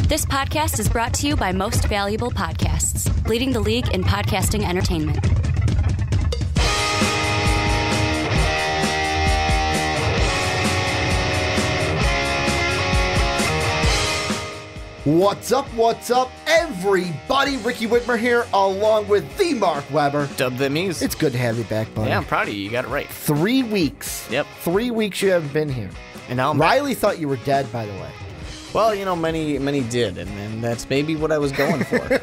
This podcast is brought to you by Most Valuable Podcasts, leading the league in podcasting entertainment. What's up, everybody? Ricky Widmer here, along with the Mark Weber. Dub them ease. It's good to have you back, buddy. Yeah, I'm proud of you. You got it right. 3 weeks. Yep. 3 weeks you haven't been here. And now Riley thought you were dead, by the way. Well, you know, many did, and that's maybe what I was going for.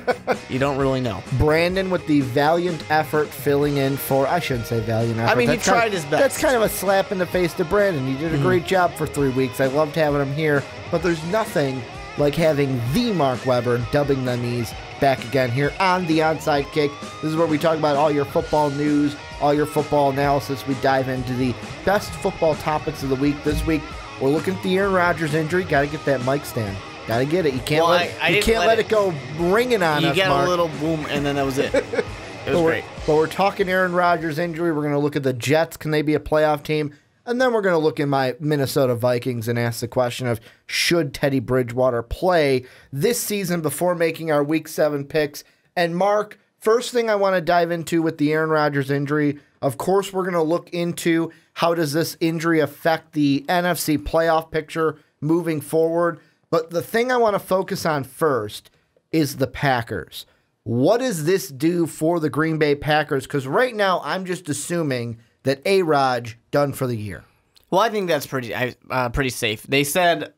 You don't really know. Brandon with the valiant effort filling in for, I shouldn't say valiant effort. I mean, he tried his best. That's kind of a slap in the face to Brandon. He did a great job for 3 weeks. I loved having him here, but there's nothing like having the Mark Weber and dubbing them ease back again here on the Onside Kick. This is where we talk about all your football news, all your football analysis. We dive into the best football topics of the week. This week, we're looking at the Aaron Rodgers injury. Got to get that mic stand. Got to get it. You can't let it go ringing on us, You get Mark. a little boom, and then that was it. It was great. But we're talking Aaron Rodgers injury. We're going to look at the Jets. Can they be a playoff team? And then we're going to look at my Minnesota Vikings and ask the question of, should Teddy Bridgewater play this season before making our Week 7 picks? And Mark, first thing I want to dive into with the Aaron Rodgers injury, of course, we're going to look into how does this injury affect the NFC playoff picture moving forward. But the thing I want to focus on first is the Packers. What does this do for the Green Bay Packers? Because right now, I'm just assuming that A-Rod done for the year. Well, I think that's pretty safe. They said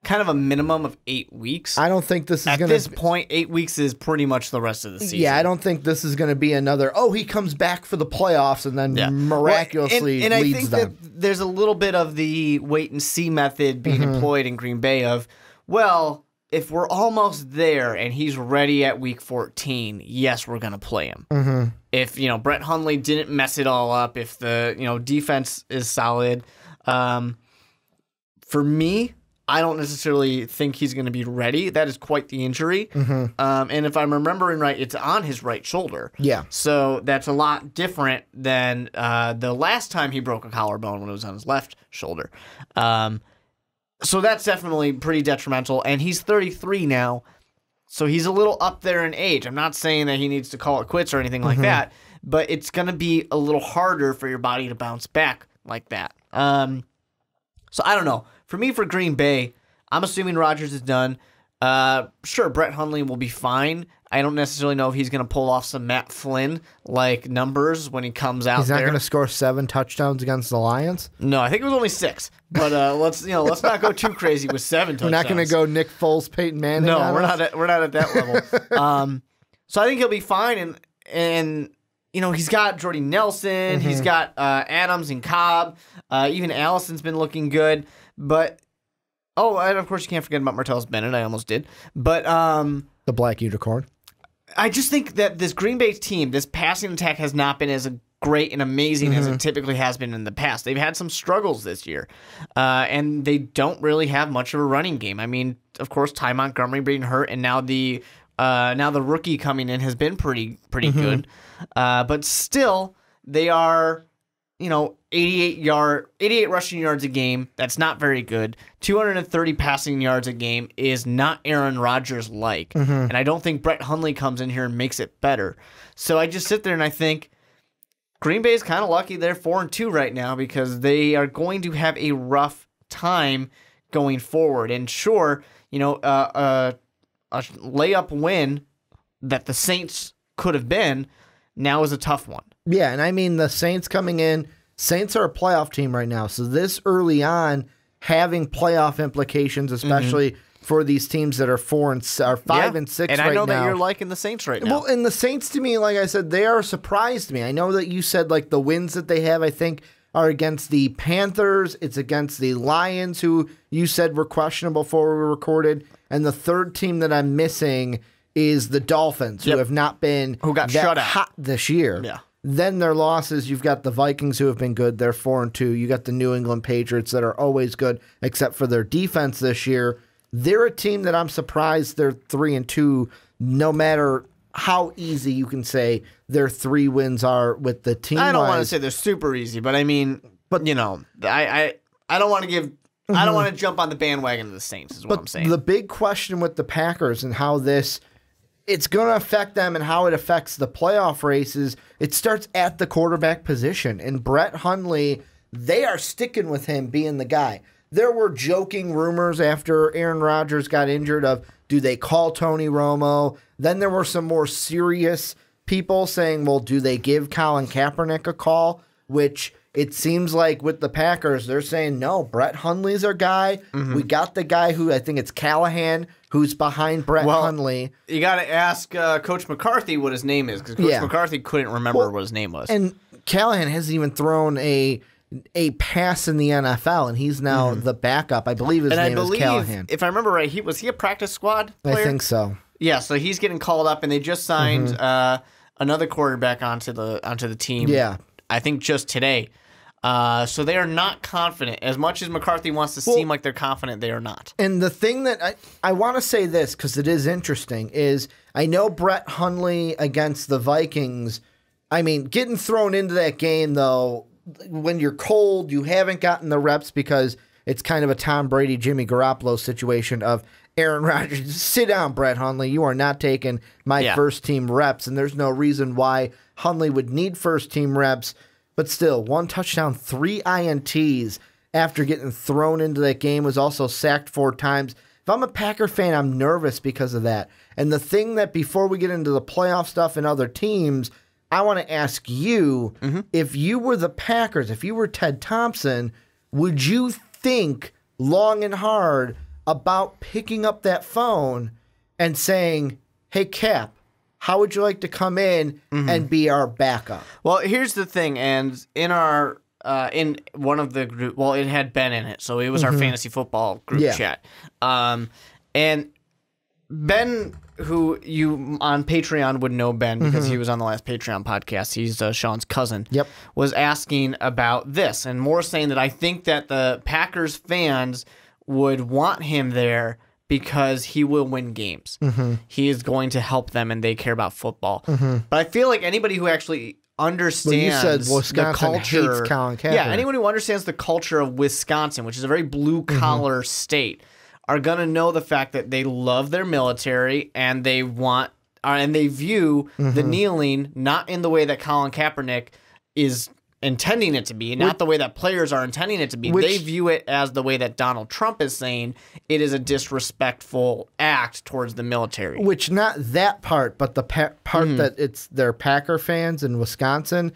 kind of a minimum of 8 weeks. I don't think this is going to... At this point, 8 weeks is pretty much the rest of the season. Yeah, I don't think this is going to be another, he comes back for the playoffs and then miraculously and leads I think them. that there's a little bit of the wait-and-see method being employed in Green Bay of, well, if we're almost there and he's ready at Week 14, yes, we're going to play him. Mm-hmm. If, Brett Hundley didn't mess it all up, if the, defense is solid, for me, I don't necessarily think he's going to be ready. That is quite the injury. Mm-hmm. And if I'm remembering right, it's on his right shoulder. Yeah. So that's a lot different than the last time he broke a collarbone when it was on his left shoulder. So that's definitely pretty detrimental. And he's 33 now, so he's a little up there in age. I'm not saying that he needs to call it quits or anything like that, but it's going to be a little harder for your body to bounce back like that. So I don't know. For me, for Green Bay, I'm assuming Rodgers is done. Sure, Brett Hundley will be fine. I don't necessarily know if he's going to pull off some Matt Flynn-like numbers when he comes out there. He's not going to score 7 touchdowns against the Lions? No, I think it was only 6. But let's not go too crazy with 7 touchdowns. We're not going to go Nick Foles, Peyton Manning. No, we're not at that level. So I think he'll be fine, and he's got Jordy Nelson, he's got Adams and Cobb, even Allison's been looking good, but and of course you can't forget about Martellus Bennett. I almost did, but the Black Unicorn. I just think that this Green Bay team, this passing attack has not been as great and amazing as it typically has been in the past. They've had some struggles this year, and they don't really have much of a running game. I mean, of course, Ty Montgomery being hurt, and now the rookie coming in has been pretty good, but still they are 88 rushing yards a game. That's not very good. 230 passing yards a game is not Aaron Rodgers like, and I don't think Brett Hundley comes in here and makes it better. So I just sit there and I think Green Bay is kind of lucky they're 4-2 right now because they are going to have a rough time going forward. And sure, a layup win that the Saints could have been now is a tough one. Yeah, and I mean the Saints coming in. Saints are a playoff team right now, so this early on having playoff implications, especially for these teams that are 5 and 6 right now. And I know that you're liking the Saints right now. Well, and the Saints to me, like I said, they are surprised me. I know that you said like the wins that they have, I think, are against the Panthers. It's against the Lions, who you said were questionable before we recorded, and the third team that I'm missing is the Dolphins, who have not been who got shut out hot this year. Yeah. Then their losses, you've got the Vikings who have been good. They're 4-2. You got the New England Patriots that are always good, except for their defense this year. They're a team that I'm surprised they're 3-2, no matter how easy you can say their 3 wins are with the team. I don't want to say they're super easy, but I mean, I don't want to give I don't want to jump on the bandwagon of the Saints, is what I'm saying. The big question with the Packers and how it's going to affect them and how it affects the playoff races, it starts at the quarterback position. And Brett Hundley, they are sticking with him being the guy. There were joking rumors after Aaron Rodgers got injured of, do they call Tony Romo? Then there were some more serious people saying, well, do they give Colin Kaepernick a call? Which it seems like with the Packers, they're saying, no, Brett Hundley's our guy. We got the guy who, I think it's Callahan, who's behind Brett Hundley. You got to ask Coach McCarthy what his name is, because Coach McCarthy couldn't remember what his name was. And Callahan hasn't even thrown a pass in the NFL, and he's now the backup. I believe his name is Callahan. If I remember right, was he a practice squad player? I think so. Yeah, so he's getting called up, and they just signed another quarterback onto the team. Yeah, I think just today. So they are not confident. As much as McCarthy wants to seem like they're confident, they are not. And the thing that I want to say this, because it is interesting, is I know Brett Hundley against the Vikings, I mean, getting thrown into that game, though, when you're cold, you haven't gotten the reps because it's kind of a Tom Brady, Jimmy Garoppolo situation of Aaron Rodgers, sit down, Brett Hundley. You are not taking my first team reps, and there's no reason why Hundley would need first team reps. But still, 1 touchdown, 3 INTs after getting thrown into that game, was also sacked 4 times. If I'm a Packer fan, I'm nervous because of that. And the thing that before we get into the playoff stuff and other teams, I want to ask you, if you were the Packers, if you were Ted Thompson, would you think long and hard about picking up that phone and saying, hey, Cap, how would you like to come in and be our backup? Well, here's the thing, and in our in one of the group, well, it had Ben in it, so it was our fantasy football group chat, and Ben, who you on Patreon would know Ben because he was on the last Patreon podcast. He's Sean's cousin. Yep. Was asking about this and more saying that I think that the Packers fans would want him there because he will win games. He is going to help them and they care about football. But I feel like anybody who actually understands the culture, hates Colin Kaepernick. Yeah, anyone who understands the culture of Wisconsin, which is a very blue collar state, are going to know the fact that they love their military and they want and they view the kneeling not in the way that Colin Kaepernick is intending it to be, not the way that players are intending it to be. They view it as the way that Donald Trump is saying it is a disrespectful act towards the military. Which, not that part, but the part that it's their Packer fans in Wisconsin.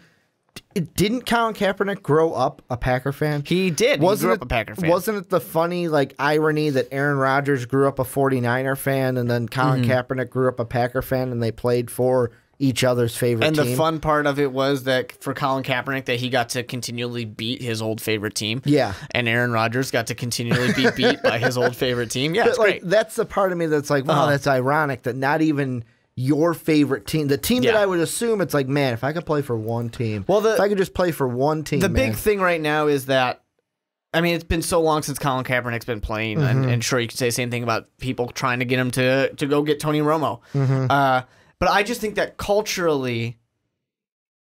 Didn't Colin Kaepernick grow up a Packer fan? He did. He grew up a Packer fan. Wasn't it the funny irony that Aaron Rodgers grew up a 49er fan and then Colin Kaepernick grew up a Packer fan and they played for each other's favorite team? And the fun part of it was that for Colin Kaepernick that he got to continually beat his old favorite team. Yeah. And Aaron Rodgers got to continually be beat by his old favorite team. Yeah, it's great. That's the part of me that's like, wow, that's ironic that not even your favorite team, the team that I would assume, it's like, man, if I could play for one team, if I could just play for one team. The big thing right now is that, I mean, it's been so long since Colin Kaepernick's been playing, and sure, you could say the same thing about people trying to get him to go get Tony Romo. But I just think that culturally,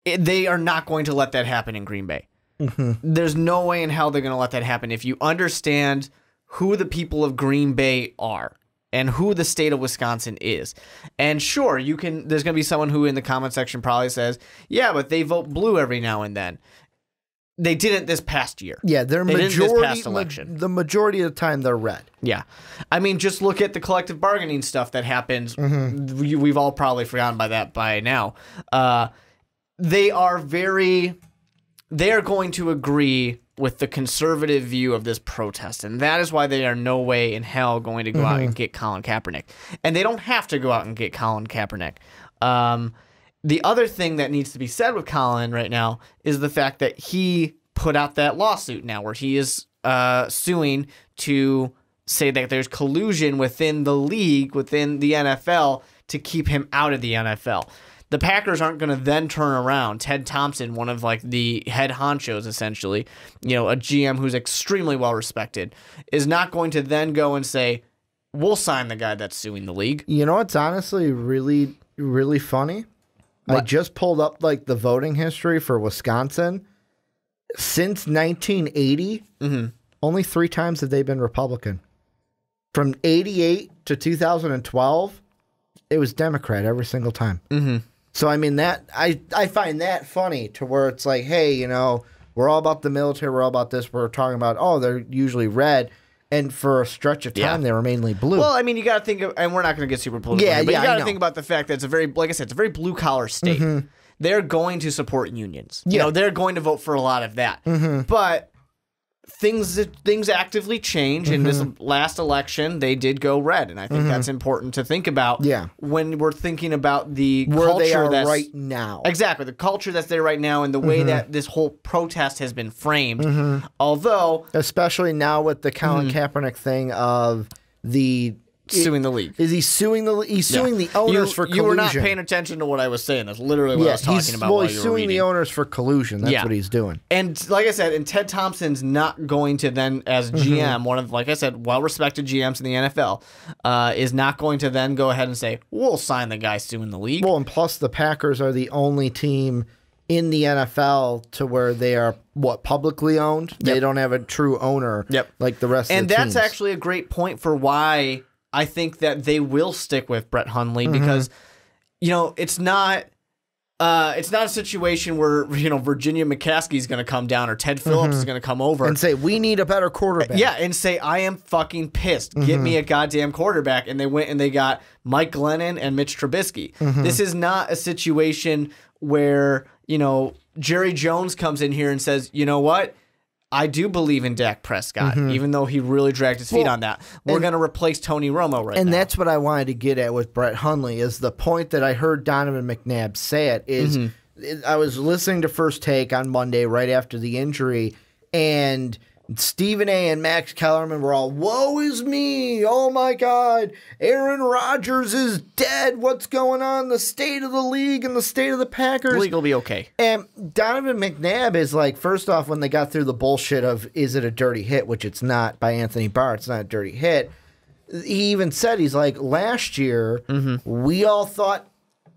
they are not going to let that happen in Green Bay. There's no way in hell they're going to let that happen if you understand who the people of Green Bay are and who the state of Wisconsin is. And sure, there's going to be someone who in the comment section probably says, yeah, but they vote blue every now and then. They didn't this past year. Yeah, they didn't this past election. The majority of the time they're red. Yeah. I mean, just look at the collective bargaining stuff that happened. We've all probably forgotten by that by now. They are going to agree with the conservative view of this protest, and that is why they are no way in hell going to go out and get Colin Kaepernick. And they don't have to go out and get Colin Kaepernick. The other thing that needs to be said with Colin right now is the fact that he put out that lawsuit now where he is suing to say that there's collusion within the league, within the NFL, to keep him out of the NFL. The Packers aren't going to then turn around. Ted Thompson, one of the head honchos, essentially, a GM who's extremely well respected, is not going to then go and say, we'll sign the guy that's suing the league. You know what's honestly really, really funny? What? I just pulled up the voting history for Wisconsin. Since 1980, only 3 times have they been Republican. From 88 to 2012, it was Democrat every single time. Mm-hmm. So, I mean, that I find that funny to where it's like, hey, you know, we're all about the military, we're all about this, we're talking about, oh, they're usually red. And for a stretch of time, they were mainly blue. Well, I mean, you got to think of, and we're not going to get super political here, but you got to think about the fact that it's a very, like I said, it's a very blue-collar state. Mm-hmm. They're going to support unions. You know, they're going to vote for a lot of that. Mm-hmm. But things actively change. In this last election, they did go red, and I think that's important to think about when we're thinking about the culture they are that's right now. Exactly, the culture that's there right now and the way that this whole protest has been framed. Although, especially now with the Colin Kaepernick thing of the suing the league. Is he suing the? He's suing the owners for collusion. You were not paying attention to what I was saying. That's literally what I was talking about. Well, he's suing the owners for collusion. That's what he's doing. And like I said, and Ted Thompson's not going to then, as GM, one of, like I said, well-respected GMs in the NFL, is not going to then go ahead and say, we'll sign the guy suing the league. Well, and plus the Packers are the only team in the NFL to where they are, publicly owned? Yep. They don't have a true owner like the rest of the teams. And that's actually a great point for why I think that they will stick with Brett Hundley because, you know, it's not a situation where, you know, Virginia McCaskey is going to come down or Ted Phillips is going to come over and say, we need a better quarterback. Yeah, and say, I am fucking pissed. Get me a goddamn quarterback. And they went and they got Mike Glennon and Mitch Trubisky. This is not a situation where, you know, Jerry Jones comes in here and says, you know what? I do believe in Dak Prescott, even though he really dragged his feet on that. We're going to replace Tony Romo right now. And that's what I wanted to get at with Brett Hundley, is the point that I heard Donovan McNabb say it, is I was listening to First Take on Monday right after the injury, and Stephen A. and Max Kellerman were all, woe is me, oh my God, Aaron Rodgers is dead, what's going on, the state of the league and the state of the Packers. The league will be okay. And Donovan McNabb is like, first off, when they got through the bullshit of, is it a dirty hit, which it's not, by Anthony Barr, it's not a dirty hit, he even said, he's like, last year, we all thought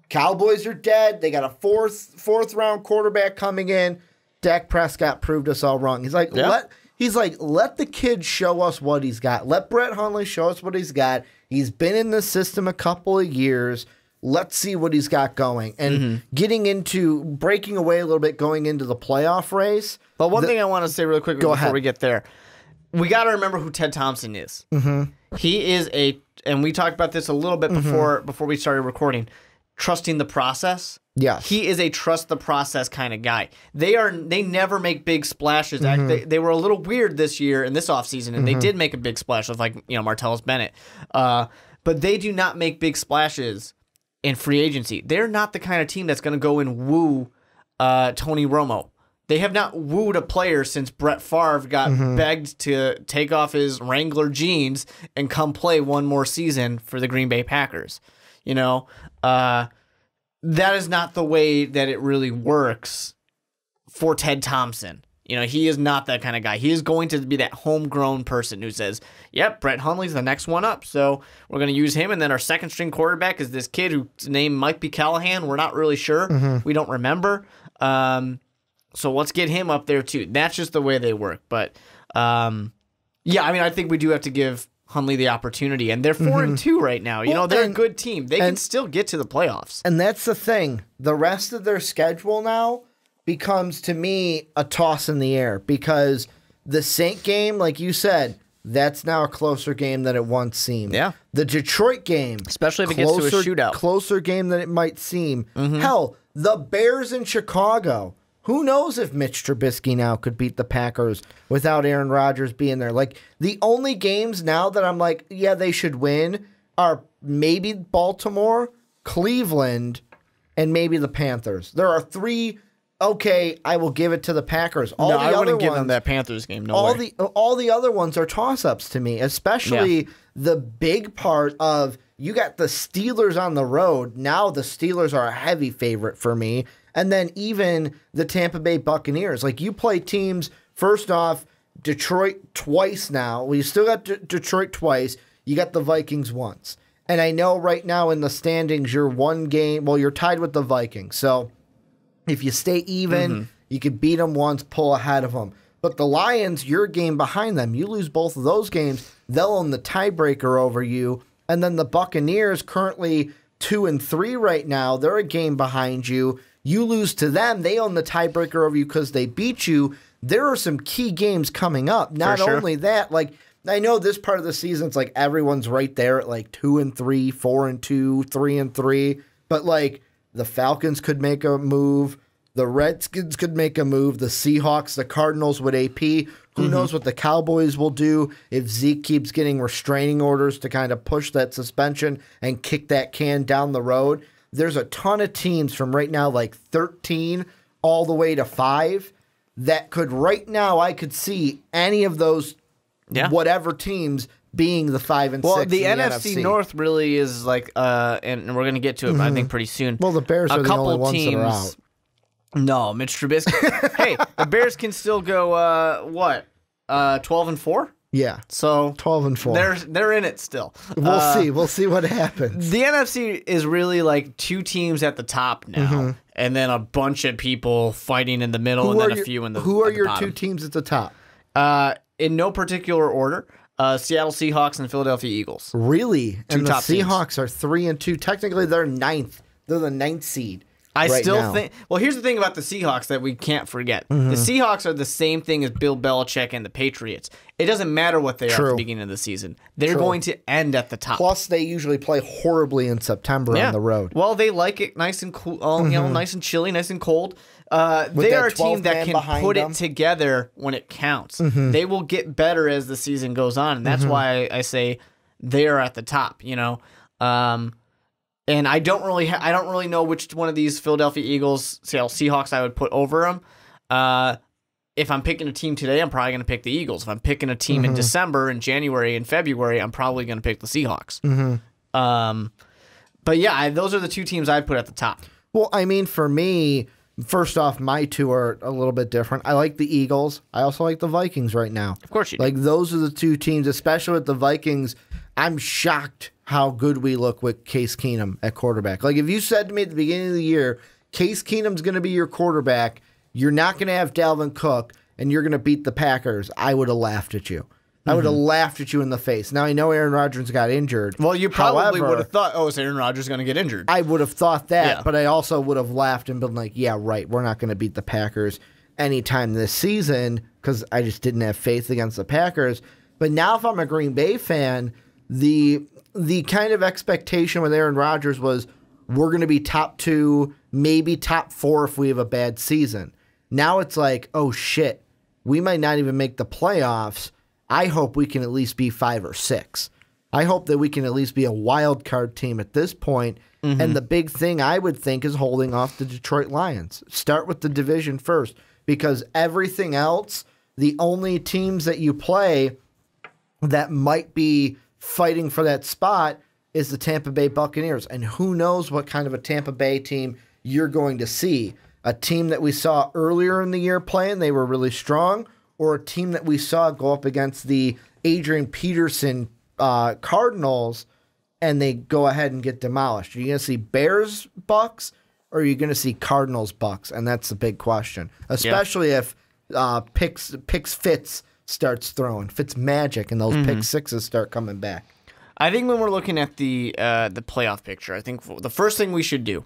Cowboys are dead, they got a fourth round quarterback coming in, Dak Prescott proved us all wrong. He's like, let the kid show us what he's got. Let Brett Hundley show us what he's got. He's been in the system a couple of years. Let's see what he's got going. And getting into, breaking away a little bit, going into the playoff race. But one thing I want to say really quickly before we get there, we got to remember who Ted Thompson is. He is and we talked about this a little bit before we started recording, trusting the process. Yeah, he is a trust the process kind of guy. They never make big splashes. They were a little weird this year in this offseason, and they did make a big splash with, like, you know, Martellus Bennett. But they do not make big splashes in free agency. They're not the kind of team that's going to go and woo Tony Romo. They have not wooed a player since Brett Favre got begged to take off his Wrangler jeans and come play one more season for the Green Bay Packers. You know, that is not the way that it really works for Ted Thompson. You know, he is not that kind of guy. He is going to be that homegrown person who says, yep, Brett Hundley's the next one up, so we're going to use him, and then our second-string quarterback is this kid whose name might be Callahan. We're not really sure. We don't remember. So let's get him up there, too. That's just the way they work. But, yeah, I mean, I think we do have to give Hundley the opportunity, and they're 4-2 right now. You know, they're a good team. They can still get to the playoffs. And that's the thing. The rest of their schedule now becomes, to me, a toss in the air, because the Saint game, like you said, that's now a closer game than it once seemed. Yeah. The Detroit game, especially if it gets to a shootout, closer game than it might seem. Hell, the Bears in Chicago. Who knows if Mitch Trubisky now could beat the Packers without Aaron Rodgers being there? Like, the only games now that I'm like, yeah, they should win are maybe Baltimore, Cleveland, and maybe the Panthers. There are 3. Okay, I will give it to the Packers. I wouldn't give them that Panthers game. No way. All the other ones are toss-ups to me, especially the big part of, you got the Steelers on the road. Now the Steelers are a heavy favorite for me. And then even the Tampa Bay Buccaneers. Like, you play teams, first off, Detroit twice now. Well, you still got Detroit twice. You got the Vikings once. And I know right now in the standings, you're one game. Well, you're tied with the Vikings. So if you stay even, you could beat them once, pull ahead of them. But the Lions, you're a game behind them. You lose both of those games, they'll own the tiebreaker over you. And then the Buccaneers, currently 2-3 right now, they're a game behind you. You lose to them, they own the tiebreaker over you because they beat you. There are some key games coming up. Not only that, like, I know this part of the season, it's like everyone's right there at like 2-3, 4-2, 3-3. But like the Falcons could make a move. The Redskins could make a move. The Seahawks, the Cardinals with AP. Who knows what the Cowboys will do if Zeke keeps getting restraining orders to kind of push that suspension and kick that can down the road. There's a ton of teams from right now, like 13 all the way to 5, that could right now, I could see any of those whatever teams being the 5 and 6. Well, the in NFC North really is like, and we're going to get to it, I think, pretty soon. Well, the Bears are the only ones that are out. No, Mitch Trubisky. Hey, the Bears can still go, 12-4? Yeah. So 12-4. They're in it still. We'll see. We'll see what happens. The NFC is really like 2 teams at the top now, and then a bunch of people fighting in the middle, and then a few in the Who are your bottom. 2 teams at the top? In no particular order, Seattle Seahawks and Philadelphia Eagles. Really? And the top Seahawks are 3-2. Technically, they're 9th. They're the 9th seed. I right still now. think. Well, here's the thing about the Seahawks that we can't forget. The Seahawks are the same thing as Bill Belichick and the Patriots. It doesn't matter what they are at the beginning of the season. They're going to end at the top. Plus, they usually play horribly in September on the road. Well, they like it nice and cool, nice and chilly, nice and cold. They are a team that can put it together when it counts. They will get better as the season goes on, and that's why I say they are at the top. And I don't really know which one of these Philadelphia Eagles, Seattle Seahawks I would put over them. If I'm picking a team today, I'm probably going to pick the Eagles. If I'm picking a team in December, in January, and February, I'm probably going to pick the Seahawks. But yeah, those are the 2 teams I'd put at the top. Well, I mean, for me, first off, my 2 are a little bit different. I like the Eagles. I also like the Vikings right now. Of course you do. Like, those are the 2 teams, especially with the Vikings. I'm shocked how good we look with Case Keenum at quarterback. Like, if you said to me at the beginning of the year, Case Keenum's going to be your quarterback, you're not going to have Dalvin Cook, and you're going to beat the Packers, I would have laughed at you. I would have laughed at you in the face. Now, I know Aaron Rodgers got injured. Well, you probably would have thought, is Aaron Rodgers going to get injured? I would have thought that, but I also would have laughed and been like, yeah, right, we're not going to beat the Packers anytime this season because I just didn't have faith against the Packers. But now if I'm a Green Bay fan, the kind of expectation with Aaron Rodgers was we're going to be top 2, maybe top 4 if we have a bad season. Now it's like, oh, shit, we might not even make the playoffs. I hope we can at least be 5 or 6. I hope that we can at least be a wild card team at this point. And the big thing I would think is holding off the Detroit Lions. Start with the division first because everything else, the only teams that you play that might be fighting for that spot is the Tampa Bay Buccaneers. And who knows what kind of a Tampa Bay team you're going to see. A team that we saw earlier in the year playing, they were really strong, or a team that we saw go up against the Adrian Peterson Cardinals and they go ahead and get demolished. Are you going to see Bears Bucks or are you going to see Cardinals Bucks? And that's the big question, especially if Picks Fitz starts throwing. Fitz magic and those pick sixes start coming back. I think when we're looking at the playoff picture, I think the first thing we should do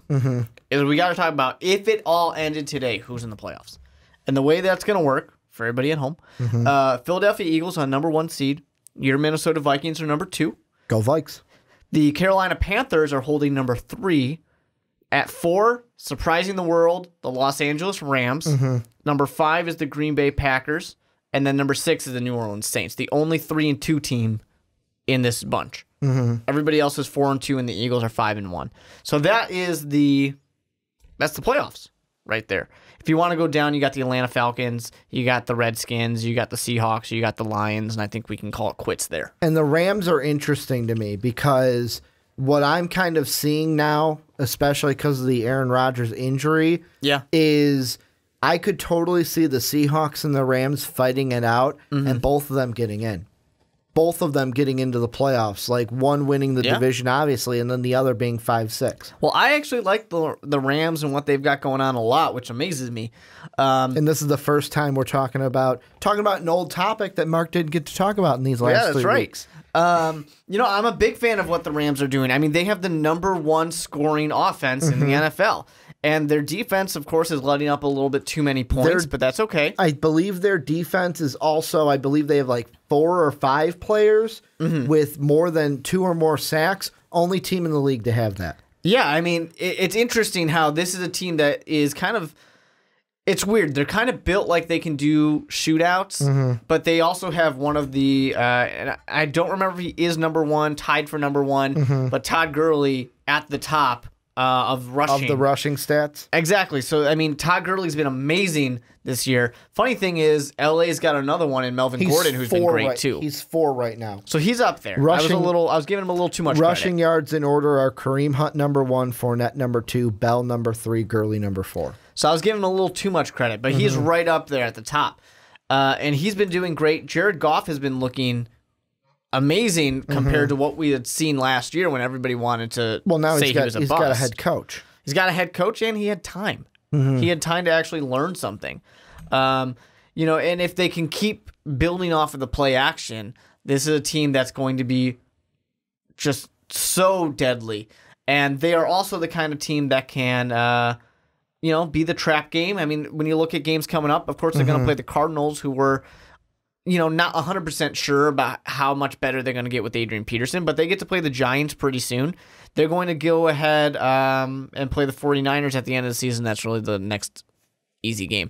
is we got to talk about if it all ended today, who's in the playoffs. And the way that's going to work for everybody at home, Philadelphia Eagles on number 1 seed. Your Minnesota Vikings are number 2. Go Vikes. The Carolina Panthers are holding number 3. At 4, surprising the world, the Los Angeles Rams. Number 5 is the Green Bay Packers. And then number 6 is the New Orleans Saints, the only 3-2 team in this bunch. Everybody else is 4-2, and the Eagles are 5-1. So that's the playoffs right there. If you want to go down, you got the Atlanta Falcons, you got the Redskins, you got the Seahawks, you got the Lions, and I think we can call it quits there. And the Rams are interesting to me because what I'm kind of seeing now, especially because of the Aaron Rodgers injury, is I could totally see the Seahawks and the Rams fighting it out and both of them getting in. both of them getting into the playoffs, like one winning the division, obviously, and then the other being 5-6. Well, I actually like the Rams and what they've got going on a lot, which amazes me. And this is the first time we're talking about an old topic that Mark didn't get to talk about in these last 3 weeks. I'm a big fan of what the Rams are doing. I mean, they have the #1 scoring offense in the NFL. And their defense, of course, is letting up a little bit too many points, but that's okay. I believe their defense is also, I believe they have like 4 or 5 players with more than 2 or more sacks. Only team in the league to have that. Yeah, I mean, it's interesting how this is a team that is kind of, it's weird. They're kind of built like they can do shootouts, but they also have one of the, and I don't remember if he is #1, tied for #1, but Todd Gurley at the top. Of rushing. Of the rushing stats? Exactly. So, I mean, Todd Gurley's been amazing this year. Funny thing is, LA's got another one in Melvin Gordon who's been great, too. He's 4 right now. So he's up there. I was giving him a little too much rushing credit. yards in order are Kareem Hunt #1, Fournette #2, Bell #3, Gurley #4. So I was giving him a little too much credit, but he's right up there at the top. And he's been doing great. Jared Goff has been looking amazing compared to what we had seen last year when everybody wanted to say he was a bust. He's got a head coach. He's got a head coach, and he had time. He had time to actually learn something. And if they can keep building off of the play action, this is a team that's going to be just so deadly. And they are also the kind of team that can, be the trap game. I mean, when you look at games coming up, of course, they're going to play the Cardinals, who were not 100% sure about how much better they're going to get with Adrian Peterson, but they get to play the Giants pretty soon. They're going to go ahead and play the 49ers at the end of the season. That's really the next easy game.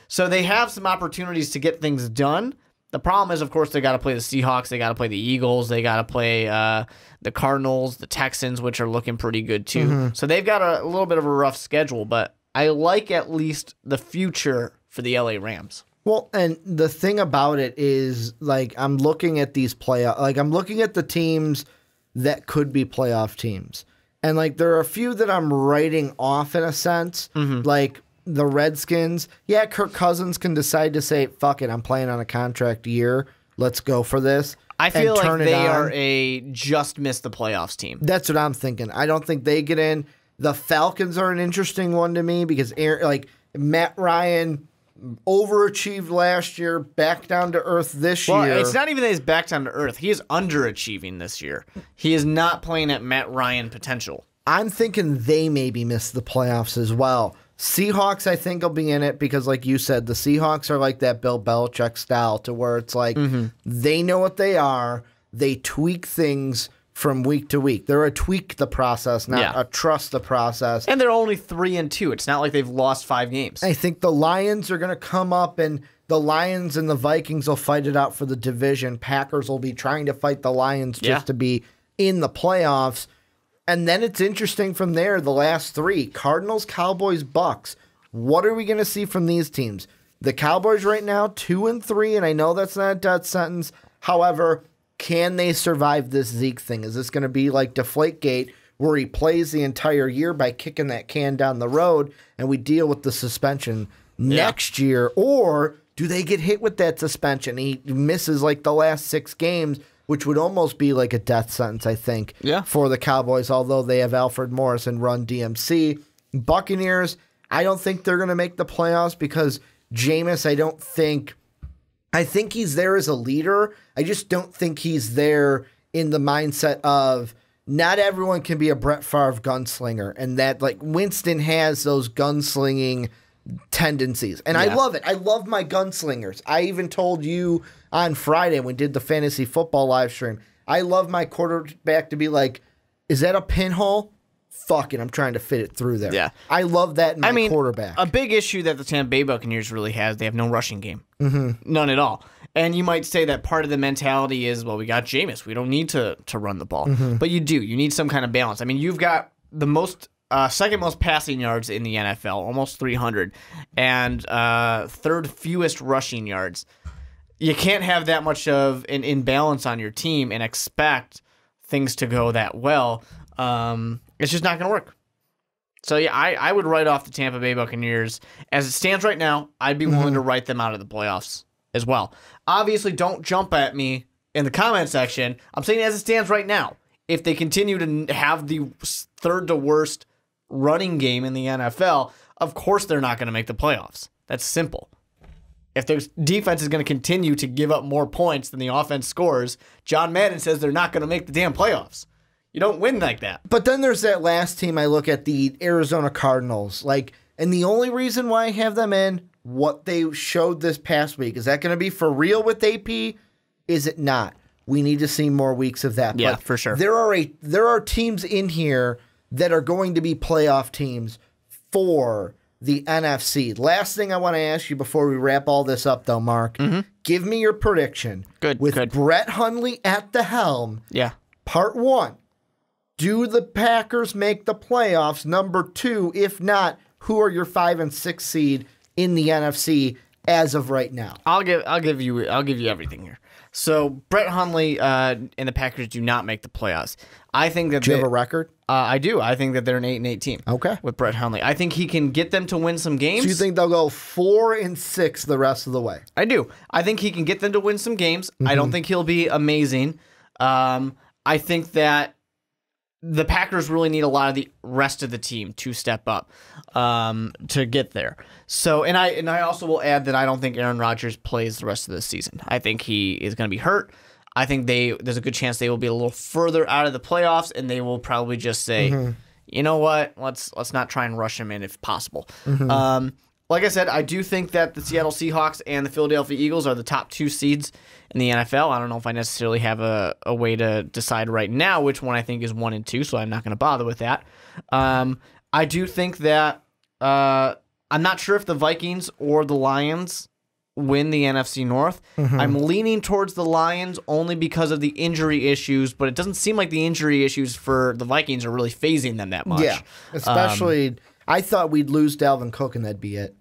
So they have some opportunities to get things done. The problem is, of course, they got to play the Seahawks. They got to play the Eagles. They got to play the Cardinals, the Texans, which are looking pretty good too. So they've got a little bit of a rough schedule, but I like at least the future for the LA Rams. Well, and the thing about it is, like, I'm looking at these I'm looking at the teams that could be playoff teams. And, like, there are a few that I'm writing off in a sense, like the Redskins. Yeah, Kirk Cousins can decide to say, fuck it, I'm playing on a contract year. Let's go for this. I feel like they are a just missed the playoffs team. That's what I'm thinking. I don't think they get in. The Falcons are an interesting one to me because, Matt Ryan overachieved last year, back down to earth this year. Well, it's not even that he's back down to earth. He is underachieving this year. He is not playing at Matt Ryan potential. I'm thinking they maybe miss the playoffs as well. Seahawks, I think, will be in it because, like you said, the Seahawks are like that Bill Belichick style to where it's like they know what they are. They tweak things from week to week. They're a tweak the process, not a trust the process. And they're only 3-2. It's not like they've lost 5 games. I think the Lions are going to come up, and the Lions and the Vikings will fight it out for the division. Packers will be trying to fight the Lions just to be in the playoffs. And then it's interesting from there, the last 3, Cardinals, Cowboys, Bucks. What are we going to see from these teams? The Cowboys right now, 2-3, and I know that's not a death sentence. However, can they survive this Zeke thing? Is this going to be like Deflategate, where he plays the entire year by kicking that can down the road, and we deal with the suspension next year? Or do they get hit with that suspension? He misses like the last 6 games, which would almost be like a death sentence, I think, for the Cowboys, although they have Alfred Morris and Run DMC. Buccaneers, I don't think they're going to make the playoffs because Jameis, I think he's there as a leader. I just don't think he's there in the mindset of not everyone can be a Brett Favre gunslinger, and that like Winston has those gunslinging tendencies. And I love it. I love my gunslingers. I even told you on Friday when we did the fantasy football live stream, I love my quarterback to be like, is that a pinhole? Fuck it, I'm trying to fit it through there. Yeah. I love that in my quarterback. A big issue that the Tampa Bay Buccaneers really has, they have no rushing game. None at all. And you might say that part of the mentality is, well, we got Jameis. We don't need to run the ball. But you do. You need some kind of balance. I mean, you've got the second most passing yards in the NFL, almost 300, and third fewest rushing yards. You can't have that much of an imbalance on your team and expect things to go that well. It's just not going to work. So, yeah, I would write off the Tampa Bay Buccaneers. As it stands right now, I'd be willing to write them out of the playoffs as well. Obviously, don't jump at me in the comment section. I'm saying as it stands right now, if they continue to have the third to worst running game in the NFL, of course they're not going to make the playoffs. That's simple. If their defense is going to continue to give up more points than the offense scores, John Madden says they're not going to make the damn playoffs. You don't win like that. But then there's that last team I look at, the Arizona Cardinals. And the only reason why I have them in, what they showed this past week, is that going to be for real with AP? Is it not? We need to see more weeks of that. Yeah, but for sure. There are teams in here that are going to be playoff teams for the NFC. Last thing I want to ask you before we wrap all this up, though, Mark. Give me your prediction. With Brett Hundley at the helm. Yeah. Part 1. Do the Packers make the playoffs? Number 2, if not, who are your 5 and 6 seed in the NFC as of right now? I'll give you everything here. So Brett Hundley and the Packers do not make the playoffs. I think that do you have a record? I do. I think that they're an 8-8 team. Okay. With Brett Hundley, I think he can get them to win some games. So you think they'll go 4 and 6 the rest of the way? I do. I think he can get them to win some games. I don't think he'll be amazing. I think that the Packers really need a lot of the rest of the team to step up to get there. So, and I also will add that I don't think Aaron Rodgers plays the rest of the season. I think he is going to be hurt. I think there's a good chance they will be a little further out of the playoffs, and they will probably just say, you know what, let's not try and rush him in if possible. Like I said, I do think that the Seattle Seahawks and the Philadelphia Eagles are the top 2 seeds in the NFL. I don't know if I necessarily have a way to decide right now which one I think is 1 and 2, so I'm not going to bother with that. I do think that I'm not sure if the Vikings or the Lions win the NFC North. I'm leaning towards the Lions only because of the injury issues, but it doesn't seem like the injury issues for the Vikings are really phasing them that much. Yeah, especially I thought we'd lose Dalvin Cook and that'd be it.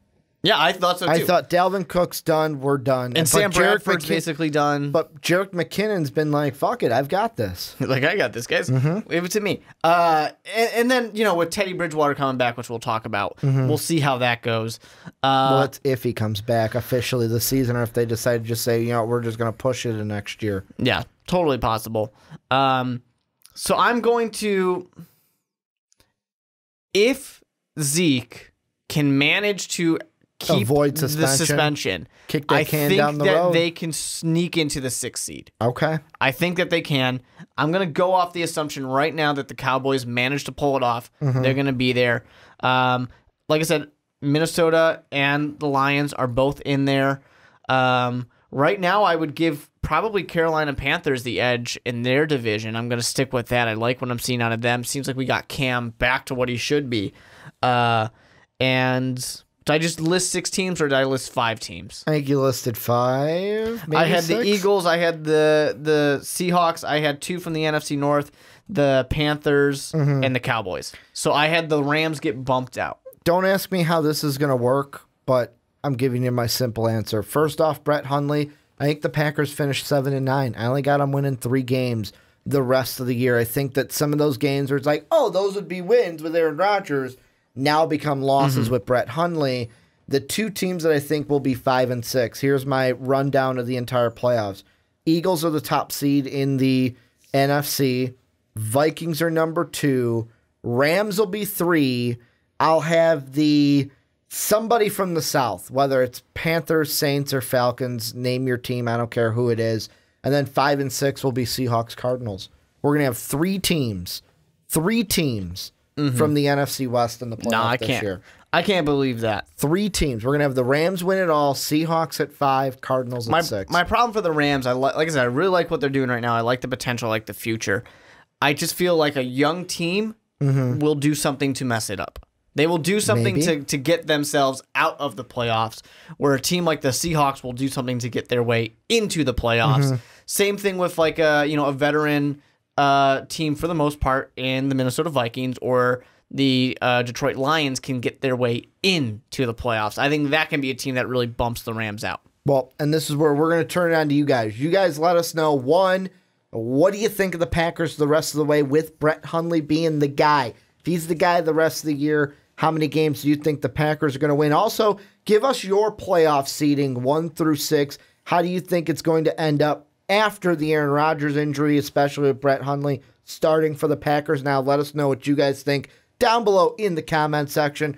Yeah, I thought so too. I thought Dalvin Cook's done, we're done. And Sam Bradford's basically done. But Jerick McKinnon's been like, fuck it, I've got this. Like, I got this, guys. Leave it to me. And then, with Teddy Bridgewater coming back, which we'll talk about, we'll see how that goes. Well, it's if he comes back officially this season or if they decide to just say, we're just going to push it to next year. Yeah, totally possible. So I'm going to... If Zeke can manage to avoid the suspension, kick that can down the road, I think that they can sneak into the 6th seed. Okay. I think that they can. I'm going to go off the assumption right now that the Cowboys managed to pull it off. They're going to be there. Like I said, Minnesota and the Lions are both in there. Right now, I would give probably Carolina Panthers the edge in their division. I'm going to stick with that. I like what I'm seeing out of them. Seems like we got Cam back to what he should be. And did I just list 6 teams or did I list 5 teams? I think you listed 5. Maybe I had 6? the Eagles. I had the Seahawks. I had 2 from the NFC North, the Panthers, and the Cowboys. So I had the Rams get bumped out. Don't ask me how this is going to work, but I'm giving you my simple answer. First off, Brett Hundley. I think the Packers finished 7-9. I only got them winning 3 games the rest of the year. I think that some of those games where it's like, oh, those would be wins with Aaron Rodgers, now become losses with Brett Hundley. The 2 teams that I think will be 5 and 6. Here's my rundown of the entire playoffs. Eagles are the top seed in the NFC. Vikings are number 2. Rams will be 3. I'll have somebody from the South, whether it's Panthers, Saints, or Falcons. Name your team. I don't care who it is. And then 5 and 6 will be Seahawks, Cardinals. We're going to have 3 teams. 3 teams. From the NFC West in the playoff this year. I can't believe that. 3 teams. We're going to have the Rams win it all, Seahawks at 5, Cardinals at 6. My problem for the Rams, like I said, I really like what they're doing right now. I like the potential, I like the future. I just feel like a young team will do something to mess it up. They will do something to get themselves out of the playoffs, where a team like the Seahawks will do something to get their way into the playoffs. Same thing with like a veteran team for the most part in the Minnesota Vikings or the Detroit Lions can get their way into the playoffs. I think that can be a team that really bumps the Rams out. Well, and this is where we're going to turn it on to you guys. You guys let us know, 1, what do you think of the Packers the rest of the way with Brett Hundley being the guy? If he's the guy the rest of the year, how many games do you think the Packers are going to win? Also, give us your playoff seeding 1 through 6. How do you think it's going to end up after the Aaron Rodgers injury, especially with Brett Hundley starting for the Packers. Now, let us know what you guys think down below in the comment section.